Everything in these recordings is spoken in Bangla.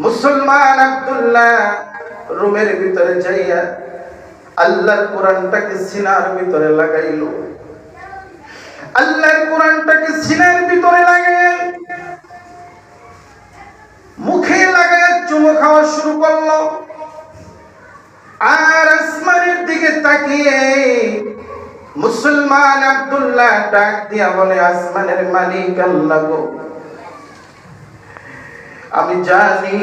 মুসলমান আব্দুল্লাহ রুমের ভিতরে যাইয়া আল্লাহর কোরআনটাকে সিনার ভিতরে লাগাইলো। আল্লাহর কোরআনটাকে সিনার ভিতরে লাগাইয়া মুখে লাগাইয়া চুমু খাওয়া শুরু করলো। আর আসমানের দিকে তাকিয়ে মুসলমান আব্দুল্লাহ ডাক দিয়া বলে, আসমানের মালিক আল্লাহ গো, আমি জানি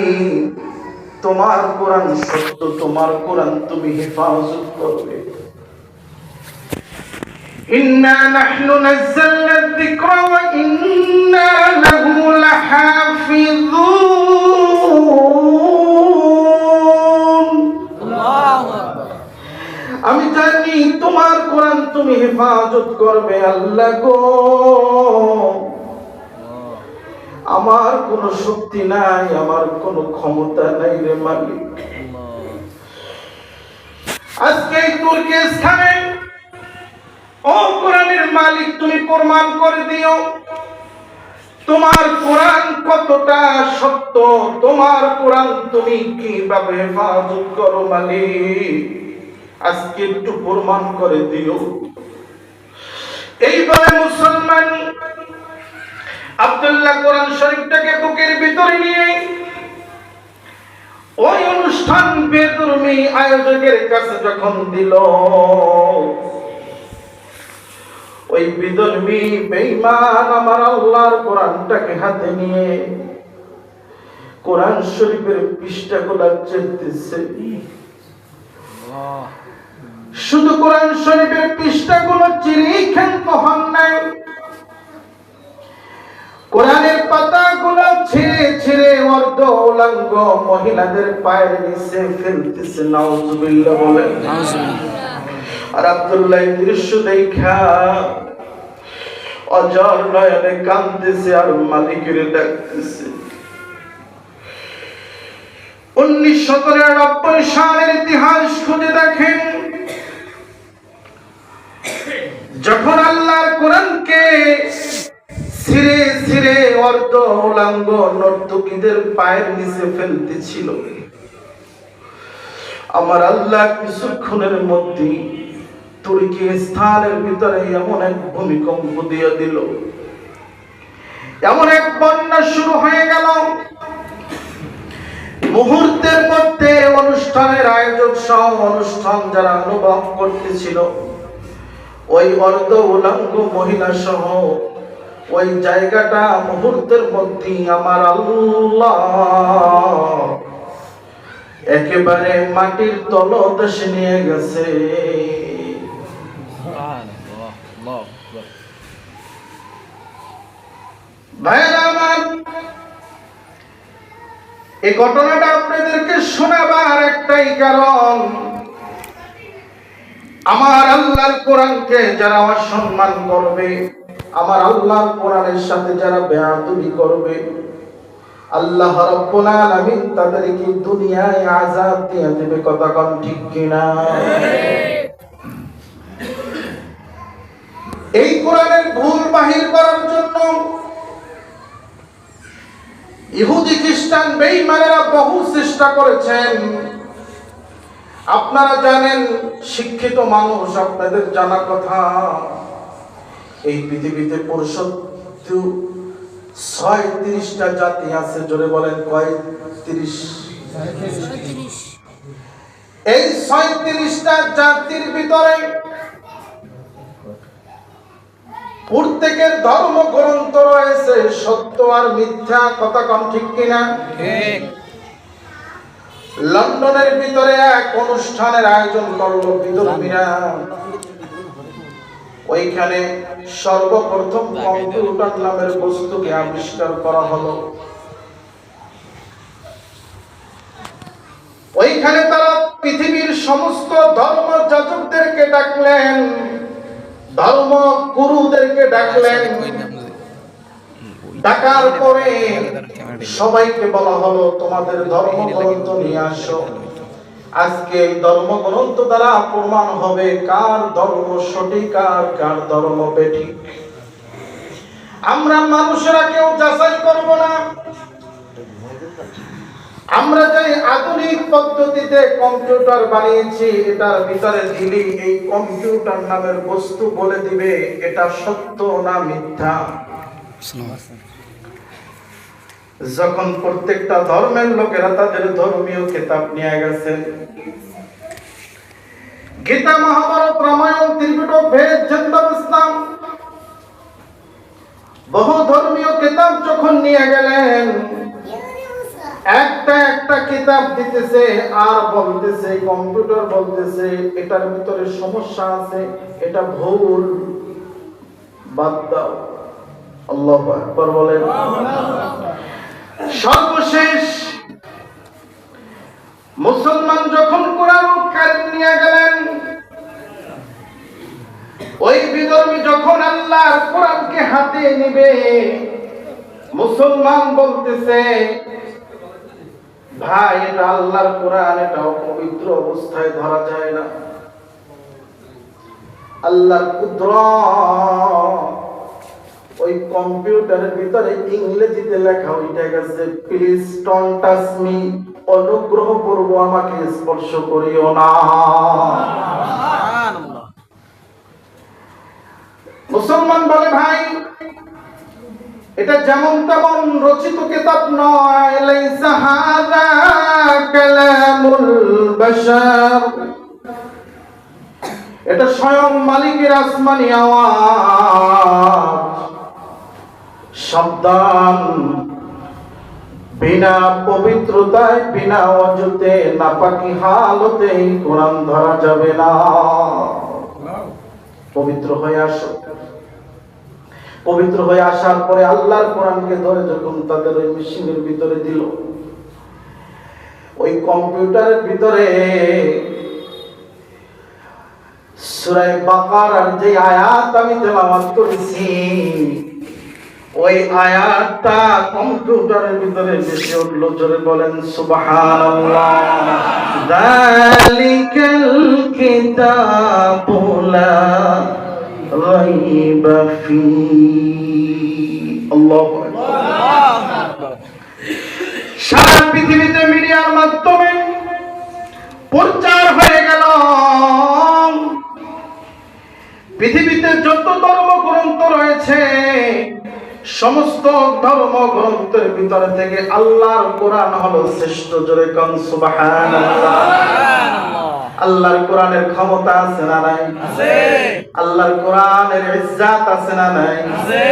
তোমার কোরআন সত্য, তোমার কোরআন তুমি হেফাজত করবে। ইন্না নাহনু নাযালনা যিকরা ওয়া ইন্না লাহু লাহাফিযুন। আল্লাহু আকবার। আমি জানি তোমার কোরআন তুমি হেফাজত করবে আল্লাহ গো। আমার কোনো শক্তি নাই, আমার কোনো ক্ষমতা নাই রে মালিক। আজকে এই তুর্কি স্থানে ও কোরআনের মালিক তুমি প্রমাণ করে দিও তোমার কোরআন কতটা সত্য, তোমার কোরআন তুমি কিভাবে হেফাজত করো মালিক, আজকে একটু প্রমাণ করে দিও। এইভাবে মুসলমান আব্দুল্লাহ কোরআন শরীফটাকে বুকের ভিতরে নিয়ে ওই অনুষ্ঠান বেদরুমি আয়োজকের কাছে যখন দিল, ওই বিধর্মী বেঈমান আমার আল্লাহর কোরআনটাকে হাতে নিয়ে কোরআন শরীফের পৃষ্ঠাগুলো চেলতেছে। শুধু কোরআন শরীফের পৃষ্ঠাগুলো চিরেই ক্ষান্ত হন নাই, কোরআনের পাতাগুলো ছিঁড়ে ছিঁড়ে অর্ধ উলঙ্গ মহিলাদের পায়ের নিচে ফেলতেছে। নাউজুবিল্লাহ বলেন। আর আব্দুল্লাহ দৃশ্য দেখা অজর নয়নে কাঁদতেছে আর মালিকের ডাকতেছে। 1993 সালের ইতিহাস খুঁজে দেখেন, যখন আল্লাহর কোরআনকে ছিঁড়ে ছিঁড়ে অর্ধ উলঙ্গ নর্তকীদের পায়ের নিচে ফেলতেছিল, আমার আল্লাহ কিছুক্ষণের মধ্যে তুর্কি স্থানের ভিতরে এমন এক ভূমিকম্প দিয়ে দিল, এমন এক বন্যা শুরু হয়ে গেল। মুহূর্তের মধ্যে অনুষ্ঠানের আয়োজক সহ অনুষ্ঠান যারা অনুভব করতেছিল, ওই অর্ধ উলঙ্গ মহিলা সহ ওই জায়গাটা মুহূর্তের মধ্যে আমার আল্লাহ একেবারে মাটির তলদেশে নিয়ে গেছে। ভাইরা আমার, এই ঘটনাটা আপনাদেরকে শোনাবার একটাই কারণ, আমার আল্লাহর কোরআনকে যারা অসম্মান করবে, আমার আল্লাহর কোরআনের সাথে যারা বেয়াদবি করবে, আল্লাহ রাব্বুল আলামিন তাদেরকে দুনিয়ায় আযাব দিয়ে দেবে। কথা কোন ঠিক কিনা? এই কোরআনের ভুল বাহির করার জন্য ইহুদি খ্রিস্টান বেঈমানেরা বহু চেষ্টা করেছেন। আপনারা জানেন, শিক্ষিত মানুষ, আপনাদের জানা কথা, এই পৃথিবীতে 36টা জাতি আছে। জোরে বলেন, কয়? 30। এই 36টা জাতির ভিতরে প্রত্যেকের ধর্মগ্রন্থ রয়েছে, সত্য আর মিথ্যা। কথা কম ঠিক কিনা? ঠিক। লন্ডনের ভিতরে এক অনুষ্ঠানের আয়োজন করলো বিধর্মীরা। ওইখানে সর্বপ্রথম কম্পিউটার নামের বস্তুকে আবিষ্কার করা হলো। ওইখানে তারা পৃথিবীর সমস্ত ধর্ম যাজকদেরকে ডাকলেন, ধর্ম গুরুদেরকে ডাকলেন। ডাকার পরে সবাইকে বলা হলো, তোমাদের ধর্মগ্রন্থ নিয়ে আসো। আজকে এই ধর্মগ্রন্থ দ্বারা প্রমাণ হবে কার ধর্ম সঠিক আর কার ধর্ম বেঠিক। আমরা মানুষেরা কেউ যাচাই করব না, আমরা যে আধুনিক পদ্ধতিতে কম্পিউটার বানিয়েছি, এটার ভিতরে দিলি এই কম্পিউটার নামের বস্তু বলে দিবে এটা সত্য না মিথ্যা। যখন প্রত্যেকটা ধর্মের লোকেরা তাদের ধর্মীয় কিতাব নিয়ে গেছেন, গীতা, মহাভারত, রামায়ণ, ত্রিপিটক, বেদ, জান্নাত, ইসলাম, বহু ধর্মীয় কিতাব যখন নিয়ে গেলেন, একটা একটা কিতাব দিতেছে আর বলতেছে, কম্পিউটার বলতেছে এটার ভিতরে সমস্যা আছে, এটা ভুল, বাদ দাও। আল্লাহু আকবার বলেন। সর্বশেষ মুসলমান যখন কোরআন কারিম নিয়ে গেলেন, ওই বিধর্মী যখন আল্লাহর কোরআনকে হাতে নিবে, মুসলমান বলতেছে ভাই এটা আল্লাহর কোরআন, এটা অপবিত্র অবস্থায় ধরা যায় না। আল্লাহর কুদরত ওই কম্পিউটারের ভিতরে ইংরেজিতে লেখা ওইটা গেছে, প্লিজ ডোন্ট টাচ মি, অনুগ্রহ করব আমাকে স্পর্শ করিও না। মুসলমান বলে ভাই এটা যেমন তেমন রচিত কিতাব নয়, লাইসা হাযা কালামুল বাশার, এটা স্বয়ং মালিকের আসমানি আওয়াজ। সাবধান, বিনা পবিত্রতায়, বিনা ওযুতে, নাপাকি হালতে কোরআন ধরা যাবে না। পবিত্র হয়ে আসো। পবিত্র হয়ে আসার পরে আল্লাহর কোরআনকে ধরে যখন তাদের ওই মেশিনের ভিতরে দিল, ওই কম্পিউটারের ভিতরে সূরা বাকারার যে আয়াত আমি তেলাওয়াত করেছি, ওই আয়াতটা কম্পিউটারের ভিতরে ভেসে উঠল। জোরে বলেন সুবহানাল্লাহ। যালিকাল কিতাবু লা রাইবা ফীহি। আল্লাহু আকবার। সারা পৃথিবীতে মিডিয়ার মাধ্যমে প্রচার হয়ে গেল, পৃথিবীতে যত ধর্মগ্রন্থ রয়েছে সমস্ত ধর্মগ্রন্থের ভিতরে থেকে আল্লাহর কোরআন হলো শ্রেষ্ঠ। জোরে কোন সুবহানাল্লাহ। আল্লাহর কোরআনের ক্ষমতা আছে না নাই? আছে। আল্লাহর কোরআনের ইজ্জত আছে না নাই? আছে।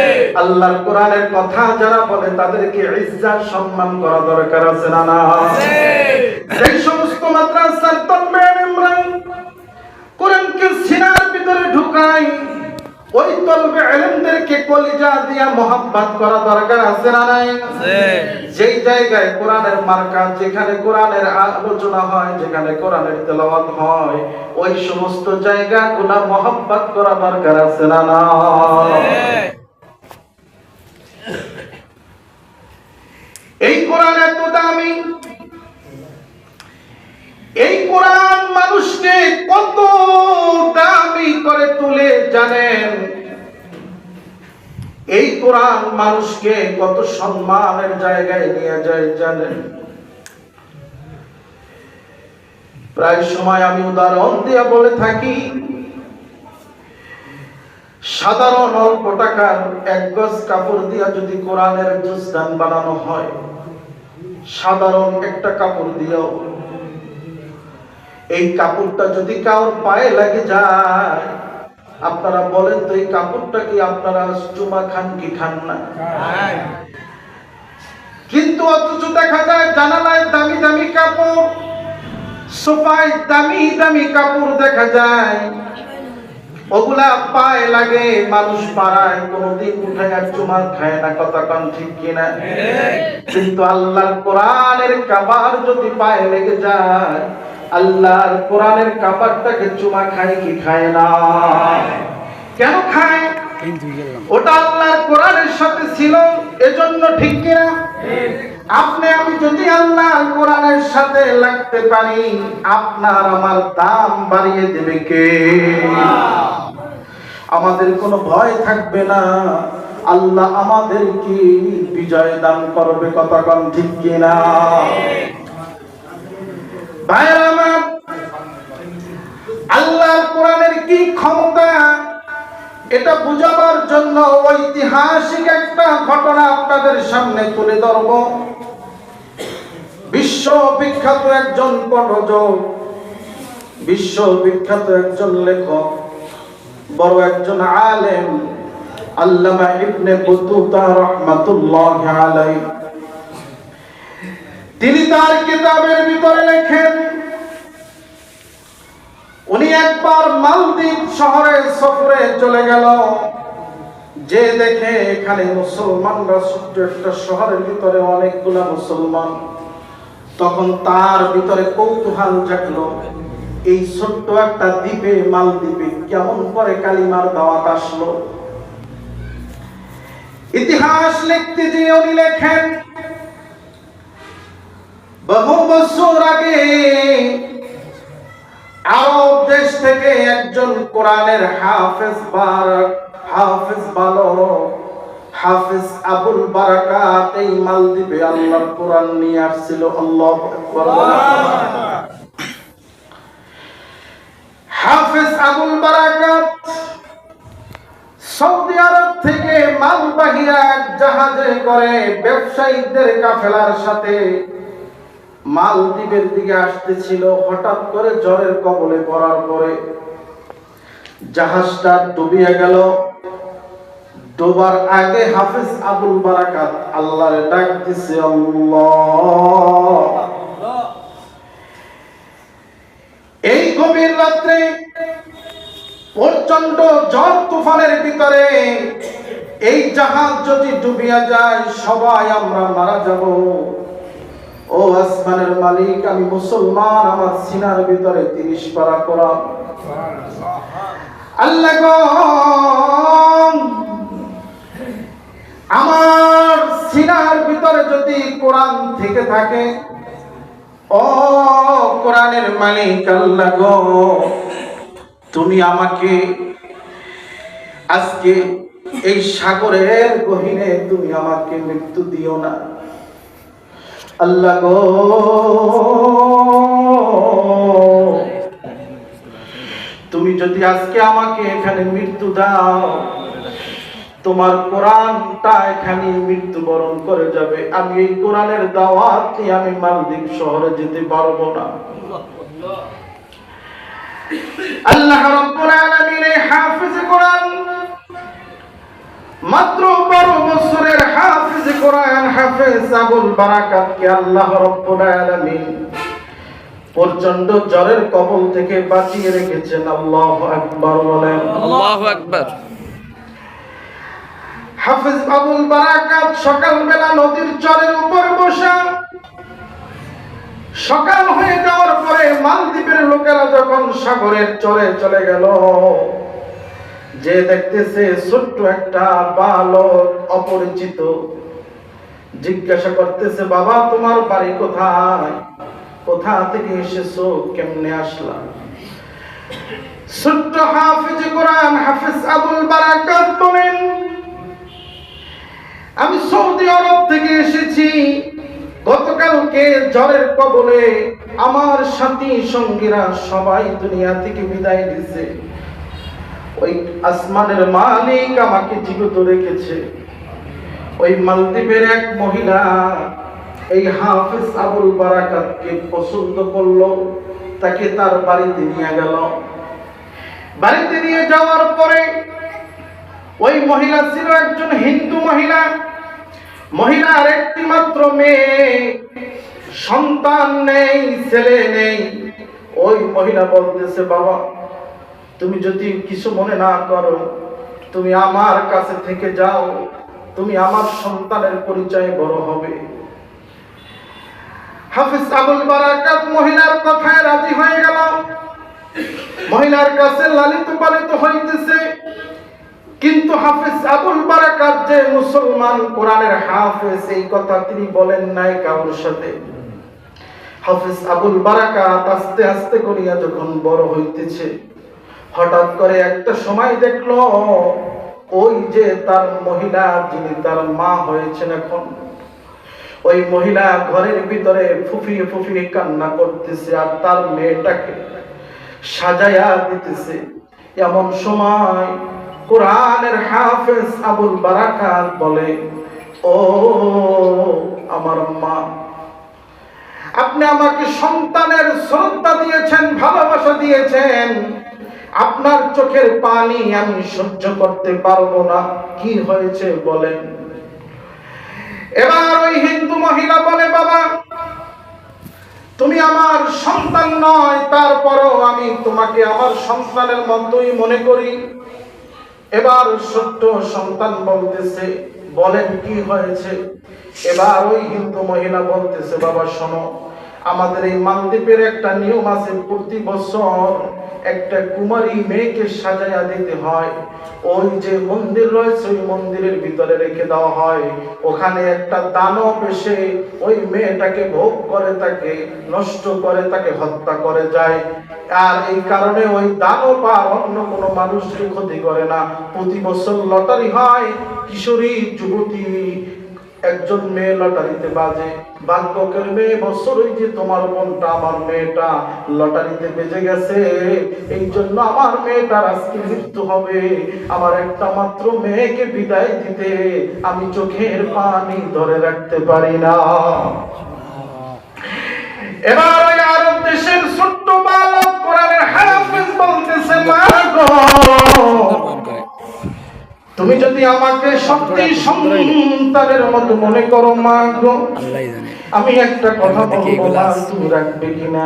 আল্লাহর কোরআনের কথা যারা বলে তাদেরকে ইজ্জত সম্মান করা দরকার আছে না নাই? আছে। এই সমস্ত মাদ্রাসার তালবে ইমরান কোরআনকে সিনার ভিতরে ঢুকায়, ওই তলবে ইলমদেরকে কলিজা দিয়া মোহাব্বত করা দরকার আছে না নাই? আছে। যেই জায়গায় কোরআনের মার্কা, যেখানে কোরআনের আলোচনা হয়, যেখানে কোরআনের তেলাওয়াত হয়, ওই সমস্ত জায়গাগুলো মোহাব্বত করা দরকার আছে না নাই? এই কোরআন এত দামি, এই কোরআন মানুষকে কত দামি করে তুলে জানেন? এই কোরআন মানুষকে কত সম্মানের জায়গায় নিয়ে যায় জানেন? প্রায় সময় আমি উদাহরণ দিয়ে বলে থাকি, সাধারণ অল্প টাকার এক গজ কাপড় দিয়া যদি কোরআনের জুজদান বানানো হয়, সাধারণ একটা কাপড় দিয়েও, এই কাপড়টা যদি কারোর পায়ে লাগে যায়, আপনারা বলেন তো এই কাপড়টা কি আপনারা চুমা খান কি খান না? কিন্তু অথচ দেখা যায় জানালায় দামি দামি কাপড়, সোফায় দামি দামি কাপড় দেখা যায়, ওগুলা পায়ে লাগে, মানুষ পাড়ায় কোনদিন উঠায় চুমা খায় না। কথা কান ঠিক কিনা? কিন্তু আল্লাহর কোরআনের কাবার যদি পায়ে লেগে যায়, আল্লাহর কোরআনের কাপড়টাকে চুমা খায় কি খায় না? কেন খায়? ওটা আল্লাহর কোরআনের সাথে ছিল, এজন্য। ঠিক কিনা? আপনি আমি যদি আল্লাহর কোরআনের সাথে লাগতে পারি, আপনার আমার দাম বাড়িয়ে দেবে কে? আমাদের কোনো ভয় থাকবে না, আল্লাহ আমাদেরকে বিজয় দান করবে, কথা কোন ঠিক কিনা? ভাইরা আমার, আল্লাহর কোরআনের কি ক্ষমতা এটা বুঝাবার জন্য ঐতিহাসিক একটা ঘটনা আপনাদের সামনে তুলে ধরব। বিশ্ববিখ্যাত একজন প্রযোজক, বিশ্ববিখ্যাত একজন লেখক, বড় একজন আলেম, আল্লামা ইবনে বতুতা রাহমাতুল্লাহি আলাইহি, তিনি তার কিতাবের ভিতরে লেখেন, উনি একবার মালদ্বীপ শহরে সফরে চলে গেল, যে দেখে এখানে মুসলমানরা, ছোট্ট একটা শহরের ভিতরে অনেকগুলা মুসলমান। তখন তার ভিতরে কৌতূহল জাগলো, এই ছোট্ট একটা দ্বীপে, মালদ্বীপে কেমন করে কালিমার দাওয়াত আসলো। ইতিহাস লিখতে গিয়ে উনি লেখেন, বহু বছর আগে আরব দেশ থেকে একজন কোরআনের হাফেজ হাফেজ আবুল বারাকাত এই মালদ্বীপে আল্লাহর কোরআন নিয়ে আসছিল। আল্লাহু আকবার। হাফেজ আবুল বারাকাত সৌদি আরব থেকে মালবাহী এক জাহাজে করে ব্যবসায়ীদের কাফেলার সাথে মালদ্বীপের দিকে আসতেছিল। হঠাৎ করে ঝড়ের কবলে পড়ার পরে জাহাজটা ডুবিয়ে গেল। ডোবার আগে হাফেজ আবুল বারাকাত আল্লাহর ডাক দিছে, আল্লাহ। এই গভীর রাত্রে প্রচন্ড ঝড় তুফানের ভিতরে এই জাহাজ যদি ডুবিয়া যায়, সবাই আমরা মারা যাব। ও আসমানের মালিক, আমি মুসলমান, আমার সিনার ভিতরে 30 পারা কোরআন। আল্লাহ গো, আমার সিনার ভিতরে যদি কোরআন থেকে থাকে, ও কোরআনের মালিক আল্লাহ গো, তুমি আমাকে আজকে এই সাগরের গহীনে তুমি আমাকে মৃত্যু দিও না। আল্লাহ গো, তুমি যদি আজকে আমাকে এখানে মৃত্যু দাও, তোমার কোরআনটা এখানে মৃত্যুবরণ করে যাবে। আমি এই কোরআনের দাওয়াত নিয়ে আমি মালদ্বীপ শহরে যেতে পারবো না। আল্লাহ রাব্বুল আলামিন হাফেজ কোরআন, মাত্র 12 বছরের হাফেজ কোরআন হাফেজ আবুল বারাকাতকে আল্লাহ রাব্বুল আলামিন প্রচন্ড জ্বরের কবল থেকে বাঁচিয়ে রেখেছেন। আল্লাহু আকবার বলেন। আল্লাহু আকবার। হাফেজ আবুল বারাকাত সকালবেলা নদীর চরের উপর বসা, সকাল হয়ে যাওয়ার পরে মালদ্বীপের লোকেরা যখন সাগরের চরে চলে গেল, যে দেখতেছে ছোট্ট একটা বালক অপরিচিত, জিজ্ঞাসা করতেছে, বাবা তোমার বাড়ি কোথায়, কোথা থেকে এসেছো, কেমনে আসলা? ছোট্ট হাফেজ কোরআন হাফেজ আবুল বারাকাত বলেন, আমি সৌদি আরব থেকে এসেছি। গতকালকে ঝড়ের কবলে আমার সাথী সঙ্গীরা সবাই দুনিয়া থেকে বিদায় দিয়েছে। ওই আসমানের মালিক আমাকে জীবিত রেখেছে। ওই মালদ্বীপের এক মহিলা এই হাফেজ আবুল বারাকাতকে পছন্দ করলো, তাকে তার বাড়িতে নিয়ে গেল। বাড়িতে নিয়ে যাওয়ার পরে ওই মহিলা ছিল একজন হিন্দু মহিলা। মহিলার একটি মাত্র মেয়ে, সন্তান নেই, ছেলে নেই। ওই মহিলা বলতেছে, বাবা তুমি যদি কিছু মনে না করো, তুমি আমার কাছে থেকে যাও, তুমি আমার সন্তানের পরিচয় বড় হবে। হাফেজ আবুল বারাকাত মহিলার কথায় রাজি হয়ে গেল। মহিলার কাছে লালিত পালিত হইতেছে। কিন্তু হাফেজ আবুল বারাকাত যে মুসলমান, কোরআনের হাফেজ, এই কথা তিনি বলেন নাই কারোর সাথে। হাফেজ আবুল বারাকাত আস্তে আস্তে করিয়া যখন বড় হইতেছে, হঠাৎ করে একটা সময় দেখলো ওই যে তার মহিলা, যিনি তার মা হয়েছেন এখন, ওই মহিলা ঘরের ভিতরে ফুফিয়ে ফুফিয়ে কান্না করতেছে আর তার মেয়েটাকে সাজায়া দিতেছে। এমন সময় কোরআনের হাফেজ আবুল বারাকাত বলে, ও আমার মা, আপনি আমাকে সন্তানের শ্রদ্ধা দিয়েছেন, ভালোবাসা দিয়েছেন, আপনার চোখের পানি আমি সহ্য করতে পারবো না, কি হয়েছে বলেন। এবার ওই হিন্দু মহিলা বলে, বাবা তুমি আমার সন্তান নয়, তারপরও আমি তোমাকে আমার সন্তানের মতোই মনে করি। এবার ছোট্ট সন্তান বলতেছে, বলেন কি হয়েছে। এবার ওই হিন্দু মহিলা বলতেছে, বাবা শোনো, আমাদের এই মালদ্বীপের একটা নিয়ম আছে, প্রতি বছর একটা কুমারী মেয়েকে সাজাইয়া দিতে হয়। ওই যে মন্দির রয়েছে ওই মন্দিরের ভিতরে রেখে দেওয়া হয়, ওখানে একটা দানব এসে ওই মেয়েটাকে ভোগ করে, তাকে নষ্ট করে, তাকে হত্যা করে যায়। আর এই কারণে ওই দানব আর অন্য কোনো মানুষকে ক্ষতি করে না। প্রতি বছর লটারি হয়, কিশোরী যুবতী একজন মেয়ে লটারিতে বাজে, ভাগ্যের মেয়ে বছর, ওই যে তোমার বোনটা, আমার মেয়েটা লটারিতে বেজে গেছে, এই জন্য আমার মেয়েটার আজকে মৃত্যু হবে। আমার একটা মাত্র মেয়েকে বিদায় দিতে আমি চোখের পানি ধরে রাখতে পারি না। এবার ওই আরব দেশের ছোট্ট বালক কোরআনের হাফেজ বলতেছে, মা গো, তুমি যদি আমাকে সত্যি সন্তানের মতো মনে করো, মা গো, আমি একটা কথা বলবো, মা তুমি রাখবে কিনা,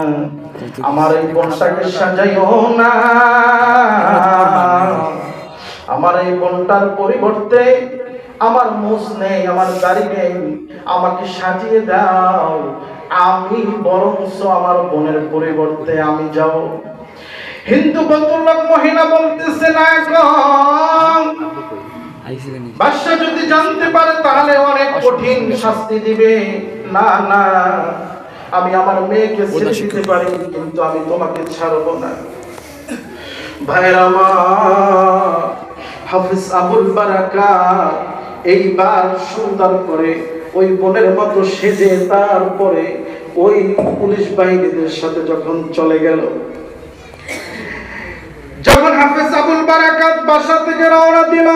আমার এই বোনটাকে সাজাইও না, আমার এই বোনটার পরিবর্তে আমার মুছ নেই, আমার দাড়ি নেই, আমাকে সাজিয়ে দাও, আমি বরঞ্চ আমার বোনের পরিবর্তে আমি যাও। হিন্দু ভদ্রলোক মহিলা বলতেছে, না গো, বাদশা যদি জানতে পারে তাহলে অনেক কঠিন শাস্তি দিবে, না না, আমি আমার মেয়েকে ছেড়ে দিতে পারি, কিন্তু আমি তোমাকে ছাড়বো না। ভাইরা আমার, হাফেজ আবুল বারাকাত এইবার সুন্দর করে ওই বোনের মতো সেজে তারপরে ওই পুলিশ বাহিনীদের সাথে যখন চলে গেল, যখন হাফেজ আবুল বারাকাত বাসা থেকে রওনা দিল,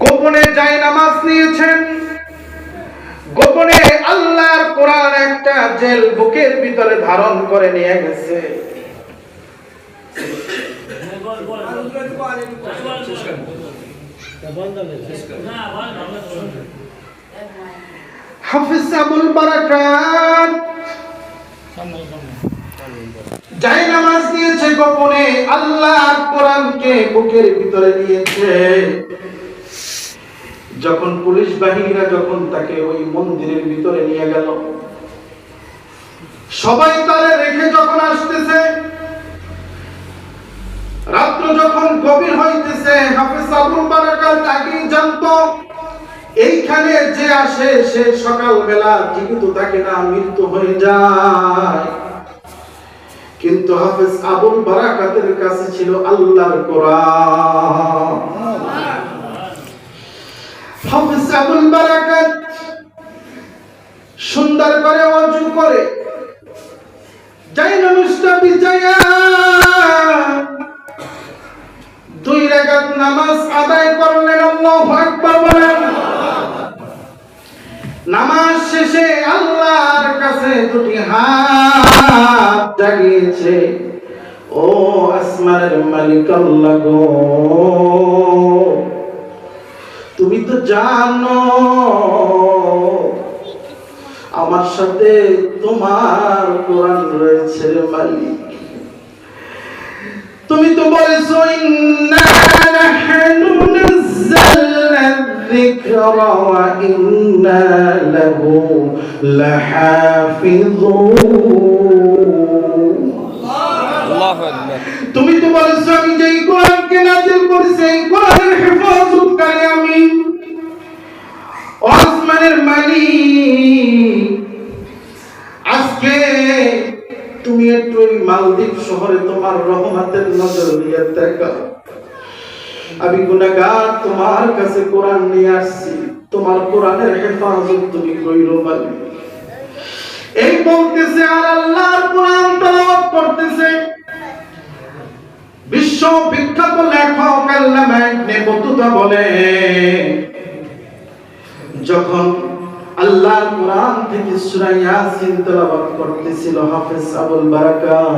গোপনে জায়নামাজ নিয়েছেন, গোপনে আল্লাহর কোরআন একটা জেল বুকের ভিতরে ধারণ করে নিয়ে গেছে। হাফেজ আবুল বারাকাত জায়নামাজ নিয়েছে, গোপনে আল্লাহর কোরআনকে বুকের ভিতরে নিয়েছে। যখন পুলিশ বাহিনীরা যখন তাকে ওই মন্দিরের ভিতরে নিয়ে গেল, সবাই তারে রেখে যখন আসতেছে, রাত্র যখন গভীর হইতেছে, হাফেজ আবুল বারাকাত আগেই জানতো এইখানে যে আসে সে সকালবেলা জীবিত থাকে না, মৃত্যু হয়ে যায়। কিন্তু হাফেজ আবুল বারাকাতের কাছে ছিল আল্লাহর কোরআন। হাফেজ আবুল বারাকাত সুন্দর করে ওযু করে জায়নামাজটা বিছায়া 2 রাকাত নামাজ আদায় করলেন। আল্লাহু আকবার বলেন। নামাজ শেষে আল্লাহর কাছে দুটি হাত জাগিয়েছে, ও আসমানের মালিক আল্লাহ গো, তুমি তো জানো আমার সাথে তোমার কোরআন রয়েছে মালিক, তুমি তো বলেছো ইন্না নাহনু নাযালনা যিকরা ওয়া ইন্না লাহু লাহাফিযুন। আল্লাহু আকবার। তুমি তো বলেছো আমি যেই কোরআনকে নাযিল করেছি এই কোরআনের হেফাজতকারী আমি। আসমানের মালিক, আজকে তুমি একটু ওই মালদ্বীপ শহরে তোমার রহমতের নজর দিয়ে দেখো, আমি গুনাহগার তোমার কাছে কোরআন নিয়ে আসছি, তোমার কোরআনের হেফাজত তুমি কইরো মালিক। এই বলতেছে আর আল্লাহর কোরআন তেলাওয়াত করতেছে। বিশ্ব বিখ্যাত লেখক আল্লামা ইবনে বতুতা বলে, যখন আল্লাহর কোরআন থেকে সূরা ইয়াসিন তেলাওয়াত করতেছিল হাফেজ আবুল বারাকাত,